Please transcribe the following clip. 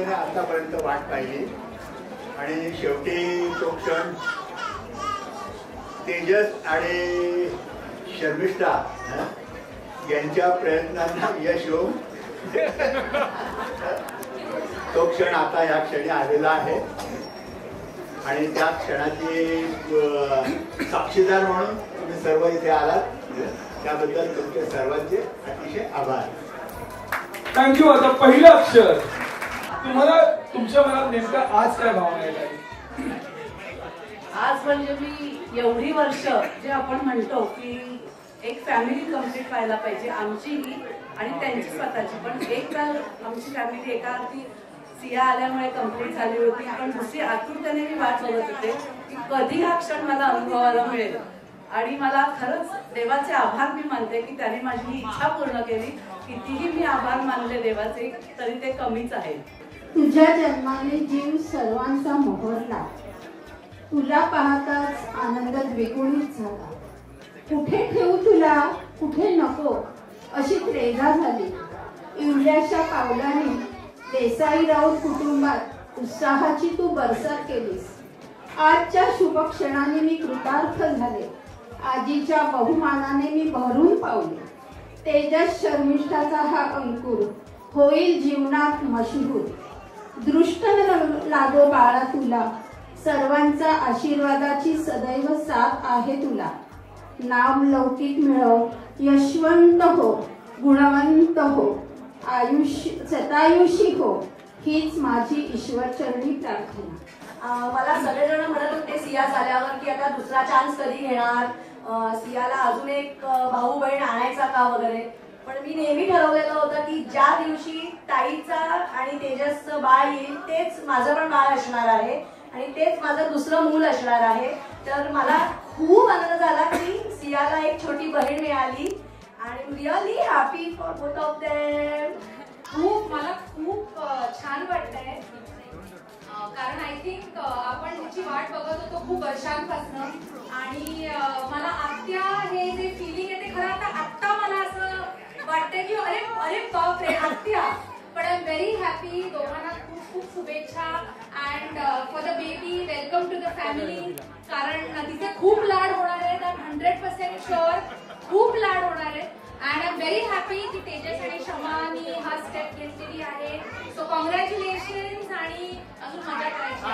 तळमळीने आतापर्यंत वाट पाहिली आणि शेवटी तो क्षण तेजस आणि शर्मिष्ठा यांच्या प्रयत्नांना यश येऊन तो क्षण आता या क्षणी आलेला आहे आणि त्या क्षणाची साक्षीदार म्हणून तुम्ही सर्व इथे आलात त्याबद्दल तुमचे सर्वांचे अतिशय आभार. थँक्यू. आता पहिलं अक्षर तुम्हाला तुमच्या मनात नेमकं आज काय भावना आहे? आज म्हणजे मी एवढी वर्ष जे आपण म्हणतो की एक फॅमिली कंप्लीट व्हायला पाहिजे आमचीही आणि त्यांची स्वतःची, पण एक वेळ आमची फॅमिली एका अर्थी सिया आल्यामुळे कंप्लीट झाली होती, पण दुसरी आतुरतेने मी वाट बघत होते की कधी हा क्षण मला अनुभवायला मिळेल. आणि मला खरंच देवाचे आभार मी मानते की त्याने माझी ही इच्छा पूर्ण केली. कितीही मी आभार मानले देवाचे तरी ते कमीच आहे. तुझ्या जन्माने जीव सर्वांचा मोहरला, तुला पाहताच आनंद द्विगुणित झाला. कुठे ठेवू तुला कुठे नको अशी त्रेधा झाली. इवल्याशा पावलाने देसाई राऊत कुटुंबात उत्साहाची तू बरसात केलीस. आजच्या शुभ क्षणाने मी कृतार्थ झाले. आजीच्या बहुमानाने मी भरून पावले. तेजस शर्मिष्ठाचा हा अंकुर होईल जीवनात मशहूर. दृष्ट लागो बाळा तुला, सर्वांचा आशीर्वादाची सदैव साथ आहे तुला. नाम लौकिक मिळव, यशवंत हो, गुणवंत हो, आयुष्य शतायुषी हो, हीच माझी ईश्वरचरणी प्रार्थना. मला सगळेजण म्हणत होते सिया झाल्यावर की आता दुसरा चान्स कधी घेणार, सियाला अजून एक भाऊ बहीण आणायचा का वगैरे. पण मी नेहमी ठरवलेलं होतं की ज्या दिवशी ताईचा आणि तेजसचं बाळ येईल तेच माझं पण बाळ असणार आहे आणि तेच माझं दुसरं मूल असणार आहे. तर मला खूप आनंद झाला की सियाला एक छोटी बहीण मिळाली आणि really happy for both of them. मला खूप छान वाटतंय कारण आय थिंक आपण त्याची वाट बघत होतो खूप वर्षांपासून आणि मला आत्या हे जे फिलिंग आहे ते खरं आत्ता मला असं वाटतंय की अरे अरे बाप रे आत्या. पण आय एम व्हेरी हॅपी. दोघांना खूप खूप शुभेच्छा and for the baby welcome to the family. कारण तिथे खूप लाड होणार आहेत. आय एम 100% शुअर खूप लाड होणार आहेत. And I am very happy की तेजस आणि शमानी हा स्टेप घेतलेली आहे. सो कॉंग्रॅच्युलेशन्स आणि अजून मजा करायची.